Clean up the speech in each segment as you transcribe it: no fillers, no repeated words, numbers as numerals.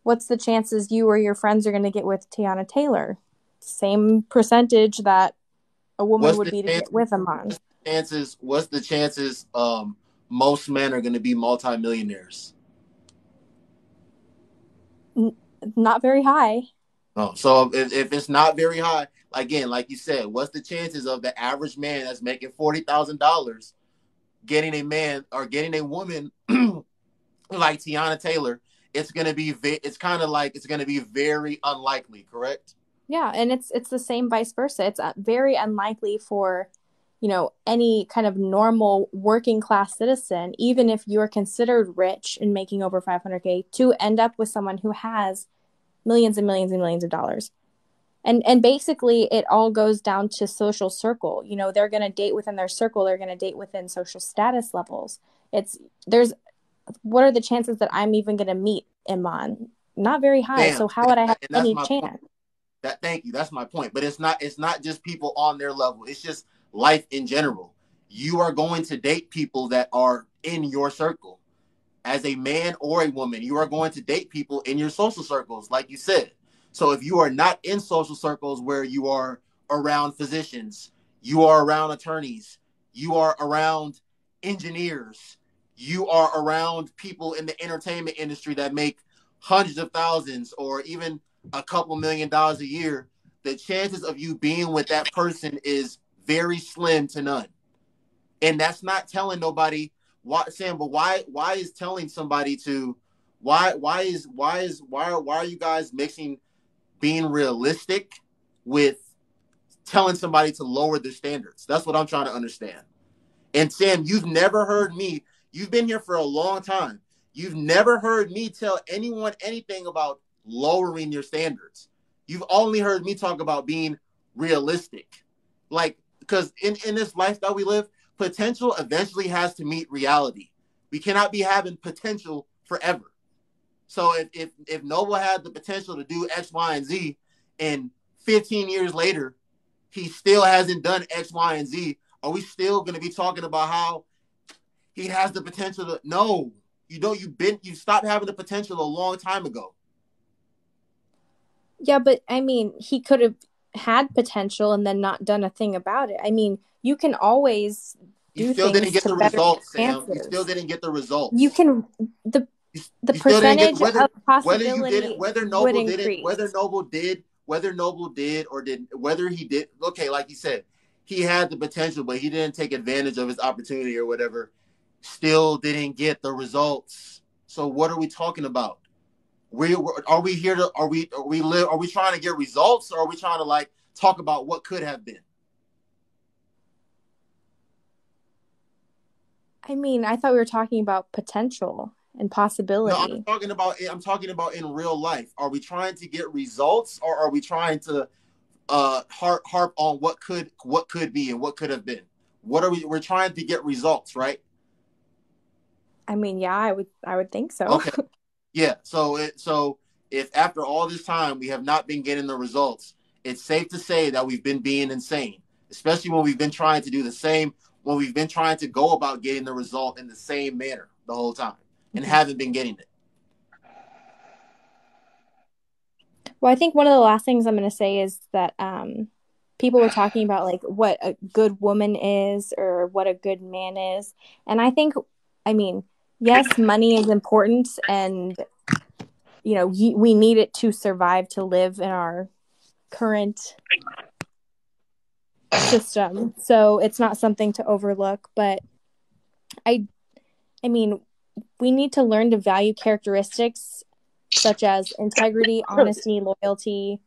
what's the chances you or your friends are going to get with Tiana Taylor? Same percentage that a woman What's would the be to chance? get with a man. What's the chances? Most men are going to be multimillionaires. Not very high. Oh, so if it's not very high, again, like you said, what's the chances of the average man that's making $40,000 getting a man or getting a woman like Tiana Taylor? It's gonna be. It's kind of like it's gonna be very unlikely. Correct? Yeah, and it's the same vice versa. It's very unlikely for, any kind of normal working class citizen, even if you're considered rich and making over 500K, to end up with someone who has millions and millions and millions of dollars. And basically it all goes down to social circle. They're going to date within their circle, they're going to date within social status levels. There's what are the chances that I'm even going to meet Iman? Not very high. Bam. So how would I have And that's any my point. chance? Thank you. That's my point. But it's not just people on their level. It's just life in general. You are going to date people that are in your circle. As a man or a woman, you are going to date people in your social circles, like you said. So if you are not in social circles where you are around physicians, you are around attorneys, you are around engineers, you are around people in the entertainment industry that make hundreds of thousands or even a couple $1,000,000 a year, the chances of you being with that person is very slim to none. And that's not telling nobody why, Sam. But why is telling somebody to why are you guys mixing being realistic with telling somebody to lower their standards? That's what I'm trying to understand. And Sam, you've never heard me. You've been here for a long time. You've never heard me tell anyone anything about lowering your standards. You've only heard me talk about being realistic. Like, because in this life that we live, potential eventually has to meet reality. We cannot be having potential forever. So if Noble had the potential to do X, Y, and Z, and 15 years later, he still hasn't done X, Y, and Z, are we still going to be talking about how he has the potential to? No, you don't. You stopped having the potential a long time ago. Yeah, but I mean, he could have had potential and then not done a thing about it. I mean, you can always You do still didn't things get to the better results, your Sam. You still chances. didn't get the You results. can the You, the you still didn't get percentage of whether you did it, possibility whether would Noble didn't, increase. whether Noble did or didn't, whether he did. Okay, like you said, he had the potential, but he didn't take advantage of his opportunity or whatever. Still didn't get the results. So what are we talking about? Are we here to are we trying to get results, or are we trying to like talk about what could have been? I mean, I thought we were talking about potential and No, possibility. I'm talking about in real life. Are we trying to get results, or are we trying to harp on what could be and what could have been? What are we're trying to get results, right? I mean, yeah, I would think so. Okay. Yeah. So if after all this time we have not been getting the results, it's safe to say that we've been being insane, especially when we've been trying to do the same, when we've been trying to go about getting the result in the same manner the whole time and haven't been getting it. Well, I think one of the last things I'm going to say is that people were talking about like what a good woman is or what a good man is. And I think, I mean, yes, money is important and, we need it to survive, to live in our current system. So it's not something to overlook. But I, I mean, we need to learn to value characteristics such as integrity, honesty, loyalty,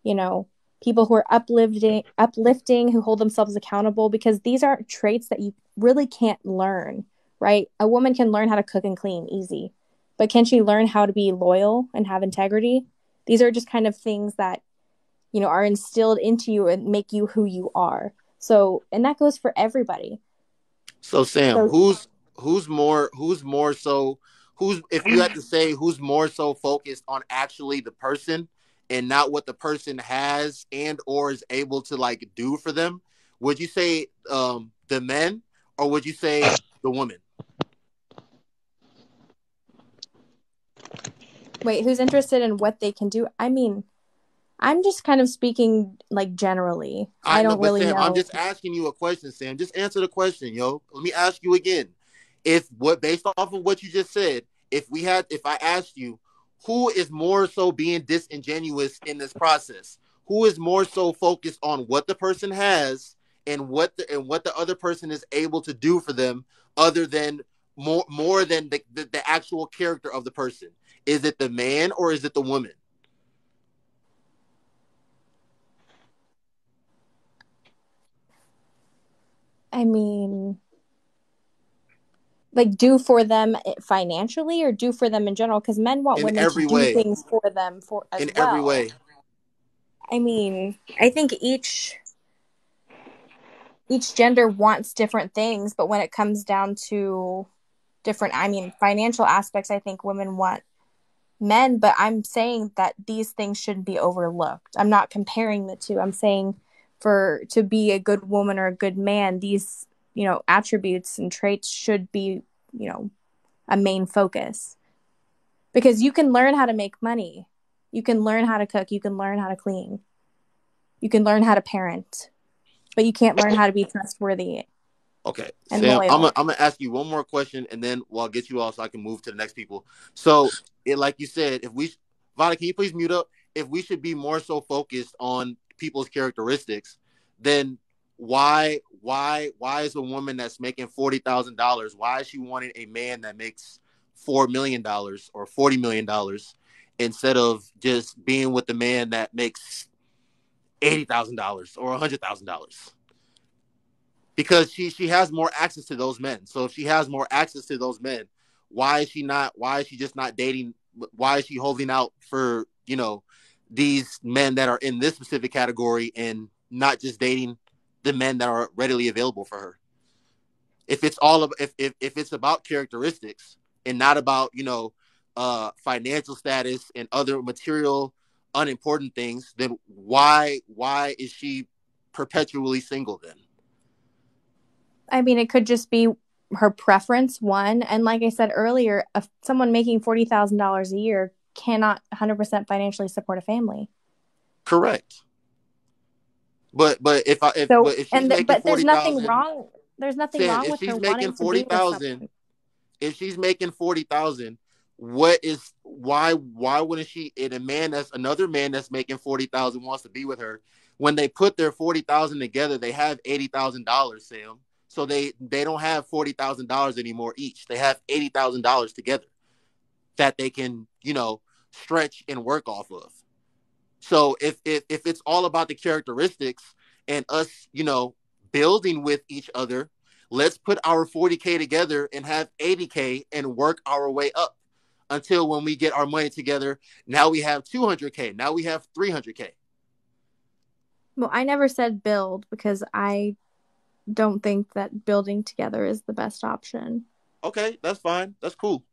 you know, people who are uplifting, who hold themselves accountable, because these are traits that you really can't learn, right? A woman can learn how to cook and clean easy, but can she learn how to be loyal and have integrity? These are just kind of things that, are instilled into you and make you who you are. So, and that goes for everybody. So Sam, So, who's more so who's if you had to say who's more so focused on actually the person and not what the person has and or is able to like do for them, would you say the men or would you say the woman? Wait, who's interested in what they can do? I mean, I'm just kind of speaking like generally. I I know, don't but really Sam, I'm know. just asking you a question, Sam. Just answer the question, yo. Let me ask you again. If what based off of what you just said, if I asked you, who is more so being disingenuous in this process? Who is more so focused on what the person has and what the other person is able to do for them, other than more than the actual character of the person? Is it the man or is it the woman? I mean, like do for them financially or do for them in general because men want In women to every do way. things for them for as In every well. way. I mean, I think each gender wants different things, but when it comes down to different, I mean, financial aspects, I think women want men, but I'm saying that these things shouldn't be overlooked. I'm not comparing the two. I'm saying for to be a good woman or a good man, these, attributes and traits should be, you know, a main focus. Because you can learn how to make money. You can learn how to cook, you can learn how to clean. You can learn how to parent, but you can't learn how to be trustworthy Okay, and Sam, loyal. I'm gonna ask you one more question, and then I'll get you off so I can move to the next people. So, like you said, if we, Vada, can you please mute up? If we should be more so focused on people's characteristics, then why is a woman that's making $40,000? Why is she wanting a man that makes $4 million or $40 million instead of just being with the man that makes $80,000 or $100,000? Because she has more access to those men. So if she has more access to those men, why is she just not dating, why is she holding out for, these men that are in this specific category and not just dating the men that are readily available for her? If it's all of if it's about characteristics and not about, financial status and other material unimportant things, then why is she perpetually single then? I mean, it could just be her preference, one. And like I said earlier, someone making $40,000 a year cannot 100% financially support a family. Correct. So, But if she's making but there's nothing 40,000, wrong. There's nothing Sam, wrong if with her she's making wanting to be with 40,000, someone. if she's making 40,000, what is why wouldn't she? And a man that's another man that's making 40,000 wants to be with her. When they put their 40,000 together, they have $80,000, Sam. So they don't have $40,000 anymore each. They have $80,000 together that they can, stretch and work off of. So if it's all about the characteristics and us, building with each other, let's put our 40K together and have 80K and work our way up until when we get our money together, now we have 200K, now we have 300K. Well, I never said build because I don't think that building together is the best option. Okay, that's fine. That's cool.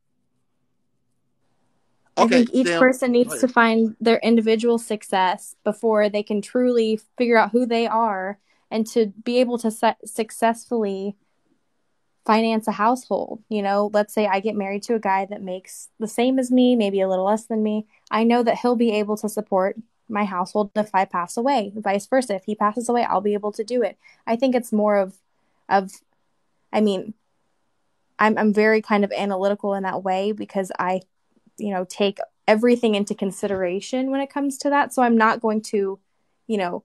I Okay, think each Sam, person go needs to ahead. find their individual success before they can truly figure out who they are and to be able to successfully finance a household. Let's say I get married to a guy that makes the same as me, maybe a little less than me. I know that he'll be able to support my household if I pass away. Vice versa. If he passes away, I'll be able to do it. I think it's more of I mean, I'm very kind of analytical in that way because I, take everything into consideration when it comes to that. So I'm not going to, you know,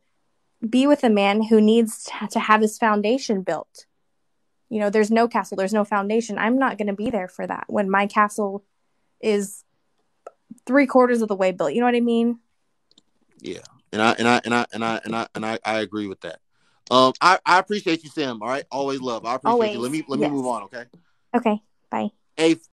be with a man who needs to have his foundation built. There's no castle, there's no foundation. I'm not going to be there for that when my castle is three-quarters of the way built. You know what I mean? Yeah, and I agree with that. I appreciate you, Sam. All right, always love. I appreciate you. Always. Let me move Yes. on. Okay. Okay. Bye. Hey,